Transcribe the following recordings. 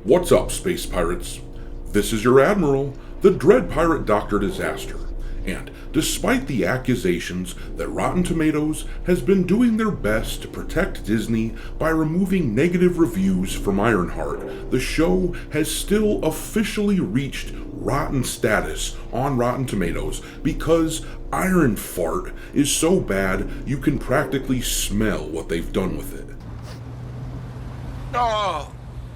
What's up, space pirates? This is your Admiral, the Dread Pirate Dr. Disaster, and despite the accusations that Rotten Tomatoes has been doing their best to protect Disney by removing negative reviews from Ironheart, the show has still officially reached rotten status on Rotten Tomatoes because IronFART is so bad you can practically smell what they've done with it.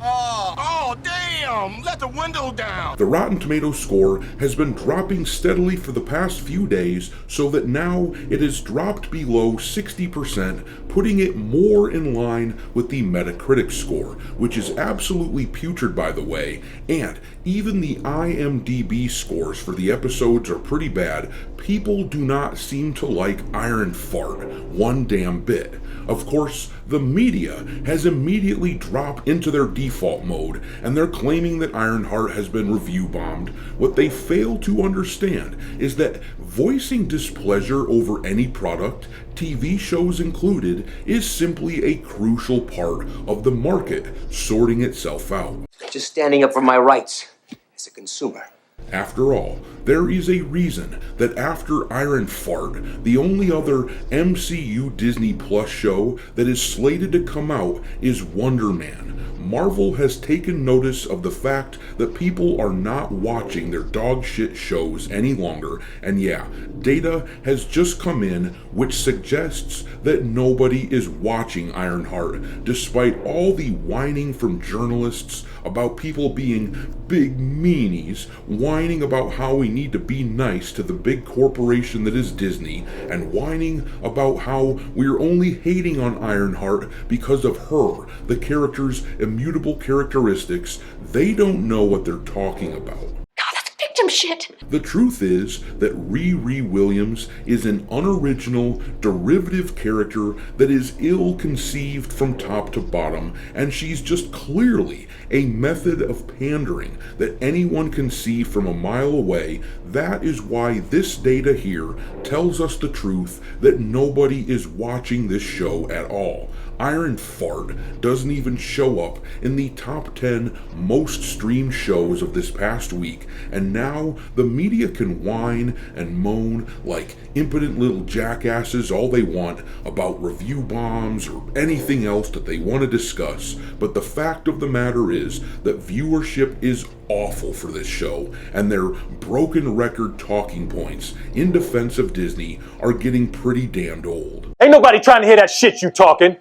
Oh, damn! Let the window down! The Rotten Tomatoes score has been dropping steadily for the past few days, so that now it has dropped below 60%, putting it more in line with the Metacritic score, which is absolutely putrid, by the way, and even the IMDb scores for the episodes are pretty bad. People do not seem to like IronFART one damn bit. Of course, the media has immediately dropped into their default mode, and they're claiming that Ironheart has been review bombed. What they fail to understand is that voicing displeasure over any product, TV shows included, is simply a crucial part of the market sorting itself out. Just standing up for my rights as a consumer. After all, there is a reason that after IronFART, the only other MCU Disney Plus show that is slated to come out is Wonder Man. Marvel has taken notice of the fact that people are not watching their dog shit shows any longer, and yeah, data has just come in which suggests that nobody is watching Ironheart, despite all the whining from journalists about people being big meanies, whining about how we need to be nice to the big corporation that is Disney, and whining about how we're only hating on Ironheart because of her, the character's immutable characteristics. They don't know what they're talking about. God, that's victim shit. The truth is that Riri Williams is an unoriginal, derivative character that is ill-conceived from top to bottom, and she's just clearly a method of pandering that anyone can see from a mile away. That is why this data here tells us the truth that nobody is watching this show at all. IronFART doesn't even show up in the top 10 most streamed shows of this past week, and now the media can whine and moan like impotent little jackasses all they want about review bombs or anything else that they want to discuss, but the fact of the matter is that viewership is awful for this show, and their broken record talking points in defense of Disney are getting pretty damned old. Ain't nobody trying to hear that shit you talking.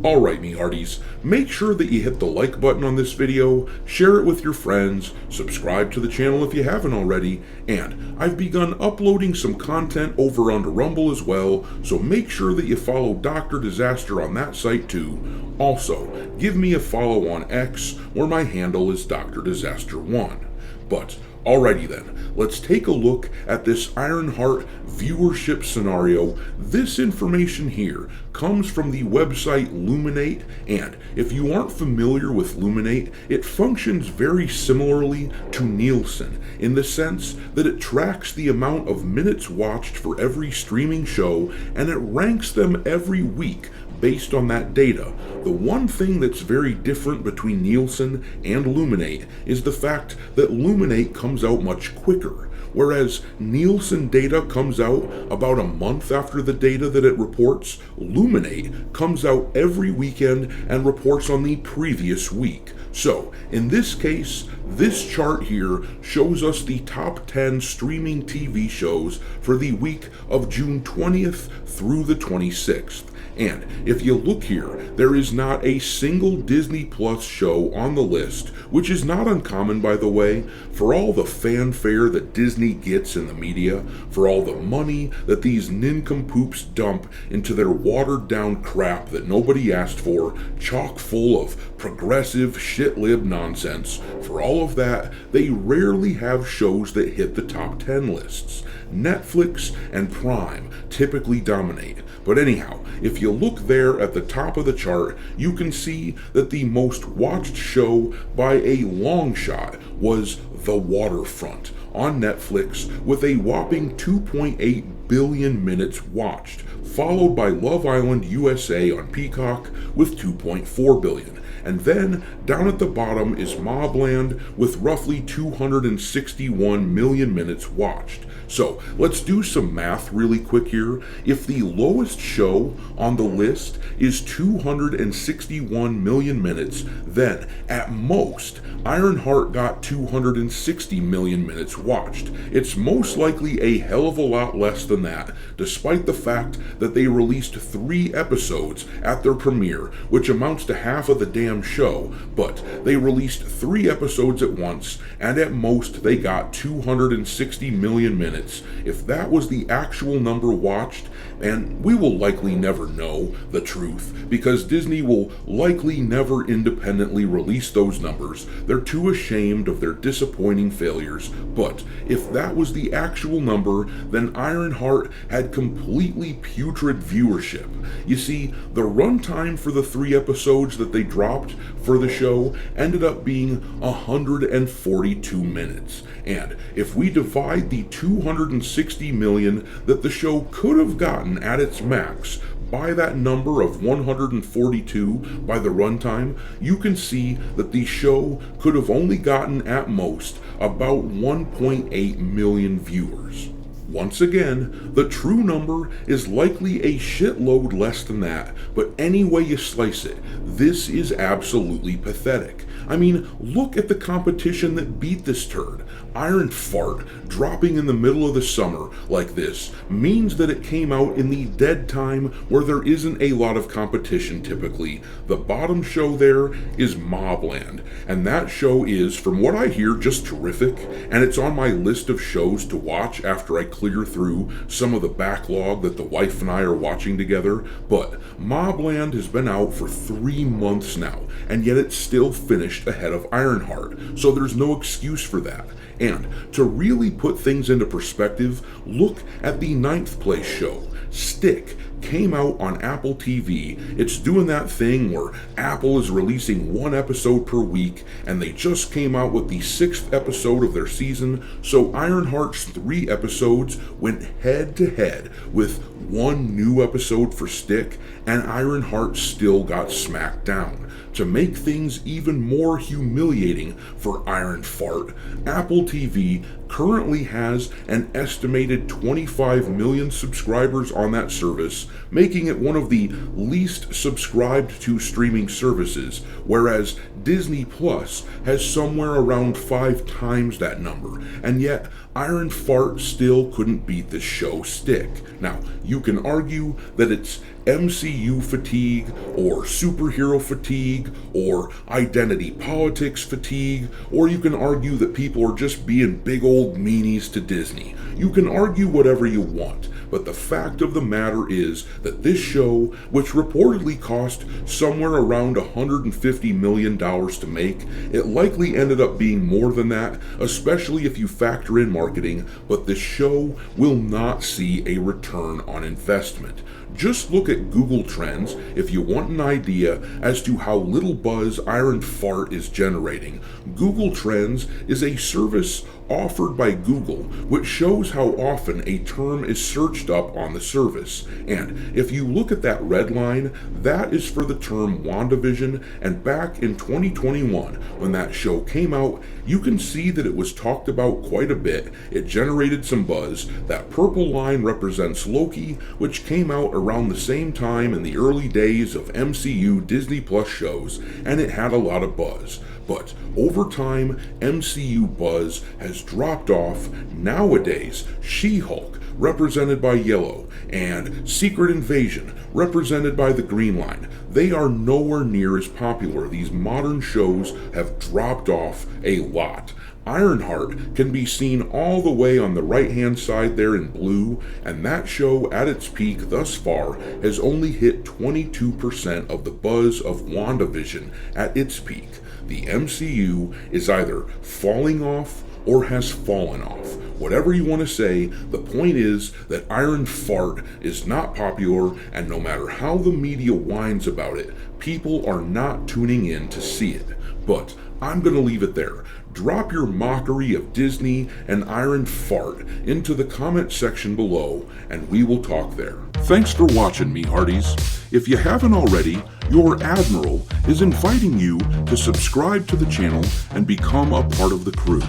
Alright, me hearties, make sure that you hit the like button on this video, share it with your friends, subscribe to the channel if you haven't already, and I've begun uploading some content over onto Rumble as well, so make sure that you follow Dr. Disaster on that site too. Also, give me a follow on X, where my handle is Dr. Disaster1. But alrighty then, let's take a look at this Ironheart viewership scenario. This information here comes from the website Luminate, and if you aren't familiar with Luminate, it functions very similarly to Nielsen in the sense that it tracks the amount of minutes watched for every streaming show, and it ranks them every week based on that data. The one thing that's very different between Nielsen and Luminate is the fact that Luminate comes out much quicker, whereas Nielsen data comes out about a month after the data that it reports. Luminate comes out every weekend and reports on the previous week. So, in this case, this chart here shows us the top 10 streaming TV shows for the week of June 20th through the 26th. And if you look here, there is not a single Disney Plus show on the list, which is not uncommon, by the way. For all the fanfare that Disney gets in the media, for all the money that these nincompoops dump into their watered down crap that nobody asked for, chock full of progressive shit shitlib nonsense, for all of that, they rarely have shows that hit the top 10 lists. Netflix and Prime typically dominate. But anyhow, if you look there at the top of the chart, you can see that the most watched show by a long shot was The Waterfront on Netflix with a whopping 2.8 billion minutes watched, followed by Love Island USA on Peacock with 2.4 billion. And then, down at the bottom is Mobland with roughly 261 million minutes watched. So, let's do some math really quick here. If the lowest show on the list is 261 million minutes, then, at most, Ironheart got 260 million minutes watched. It's most likely a hell of a lot less than that, despite the fact that they released 3 episodes at their premiere, which amounts to half of the damn show, but they released 3 episodes at once, and at most they got 260 million minutes. If that was the actual number watched, and we will likely never know the truth, because Disney will likely never independently release those numbers. They're too ashamed of their disappointing failures, but if that was the actual number, then Ironheart had completely putrid viewership. You see, the runtime for the 3 episodes that they dropped for the show ended up being 142 minutes. And if we divide the 260 million that the show could have gotten at its max by that number of 142 by the runtime, you can see that the show could have only gotten at most about 1.8 million viewers. Once again, the true number is likely a shitload less than that, but any way you slice it, this is absolutely pathetic. I mean, look at the competition that beat this turd. IronFART dropping in the middle of the summer like this means that it came out in the dead time where there isn't a lot of competition typically. The bottom show there is Mobland, and that show is, from what I hear, just terrific, and it's on my list of shows to watch after I clear through some of the backlog that the wife and I are watching together. But Mobland has been out for 3 months now, and yet it's still finished ahead of Ironheart, so there's no excuse for that. And to really put things into perspective, look at the 9th place show. Stick came out on Apple TV. It's doing that thing where Apple is releasing 1 episode per week, and they just came out with the 6th episode of their season, so Ironheart's 3 episodes went head to head with 1 new episode for Stick, and Ironheart still got smacked down. To make things even more humiliating for IronFART, Apple TV currently has an estimated 25 million subscribers on that service, making it one of the least subscribed to streaming services, whereas Disney Plus has somewhere around 5 times that number, and yet IronFART still couldn't beat the show Stick. Now, you can argue that it's MCU fatigue, or superhero fatigue, or identity politics fatigue, or you can argue that people are just being big old meanies to Disney. You can argue whatever you want, but the fact of the matter is that this show, which reportedly cost somewhere around $150 million to make, it likely ended up being more than that, especially if you factor in marketing, but this show will not see a return on investment. Just look at Google Trends if you want an idea as to how little buzz IronFART is generating. Google Trends is a service offered by Google, which shows how often a term is searched up on the service. And if you look at that red line, that is for the term WandaVision, and back in 2021, when that show came out, you can see that it was talked about quite a bit. It generated some buzz. That purple line represents Loki, which came out around the same time in the early days of MCU Disney Plus shows, and it had a lot of buzz. But over time, MCU buzz has dropped off. Nowadays, She-Hulk, represented by yellow, and Secret Invasion, represented by the green line, they are nowhere near as popular. These modern shows have dropped off a lot. Ironheart can be seen all the way on the right-hand side there in blue, and that show at its peak thus far has only hit 22% of the buzz of WandaVision at its peak. The MCU is either falling off or has fallen off. Whatever you want to say, the point is that IronFART is not popular, and no matter how the media whines about it, people are not tuning in to see it. But I'm going to leave it there. Drop your mockery of Disney and IronFART into the comment section below, and we will talk there. Thanks for watching, me hearties. If you haven't already, your Admiral is inviting you to subscribe to the channel and become a part of the crew.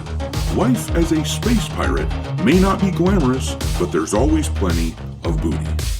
Life as a space pirate may not be glamorous, but there's always plenty of booty.